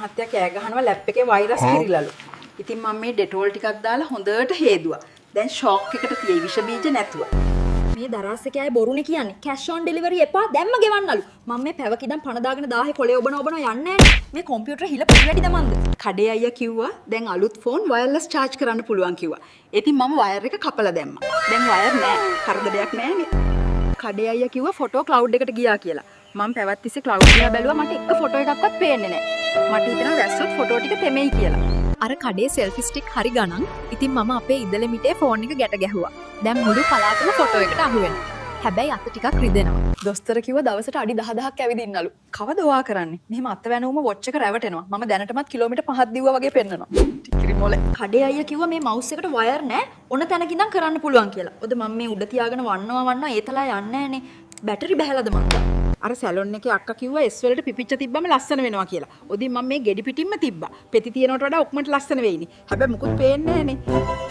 මහත්තයා කෑ ගහනවා ලැප් එකේ වෛරස් කිරිලලු. ඉතින් මම මේ ඩෙටෝල් ටිකක් දාලා හොඳට හේදුවා. දැන් ෂොක් එකට තියෙයි විෂ බීජ නැතුව. මේ දරාස් එකේ අය බොරුනේ කියන්නේ. කැෂ් ඔන් ඩෙලිවරි එපා දැම්ම ගෙවන්නලු. මම මේ පැවකිදන් පණ දාගෙන 1000 කොලේ ඔබන යන්නේ නැහැ. මේ කම්පියුටර් හිල පොඩි වැඩිද මන්ද? කඩේ අයියා කිව්වා දැන් අලුත් ෆෝන් වයර්ලස් charge කරන්න පුළුවන් කිව්වා. ඉතින් මම වයර් එක කපලා දැම්මා. දැන් වයර් නැහැ. කරදරයක් නැහැනේ. කඩේ අයියා කිව්වා ෆොටෝ ක්ලවුඩ් එකට ගියා කියලා. මම පැවත් තිස්සේ ක්ලවුඩ් දිහා බැලුවා මට එක ෆොටෝ එකක්වත් පේන්නේ නැහැ. මට හිතෙනවා වැස්සොත් ෆොටෝ ටික තෙමෙයි කියලා. අර කඩේ සෙල්ෆි ස්ටික් හරි ගණන්. ඉතින් මම අපේ ඉදල මිටේ ෆෝන් එක ගැට ගැහුවා. දැන් මුළු පළාතම ෆොටෝ එකට අහු වෙනවා. හැබැයි අත ටිකක් රිදෙනවා. දොස්තර කිව්වා දවසට අඩි 10000ක් ඇවිදින්නලු. කවද ඔයා කරන්නේ? මෙහෙම අත වැනුවම වොච් එක රැවටෙනවා. මම දැනටමත් කිලෝමීටර් 5ක් දිව්වා වගේ පෙන්නනවා. ටිකිරි මොලේ. කඩේ අයියා කිව්වා මේ මවුස් එකට වයර් නැහැ. ඔන්න තැනක ඉඳන් කරන්න පුළුවන් කියලා. ඔද මම මේ උඩ තියාගෙන වන්නවා ඒතලා යන්නේ නැහනේ. බැටරි බහැලාද මන්ද? අර සැලොන් එකේ අක්කා කිව්වා S වලට පිපිච්ච තිබ්බම ලස්සන වෙනවා කියලා. ඔදින් මම මේ ගෙඩි පිටින්ම තිබ්බා. පෙති තියනවට වඩා ඔක්මන්ට ලස්සන වෙයිනේ. හැබැයි මුකුත් පේන්නේ නැහනේ.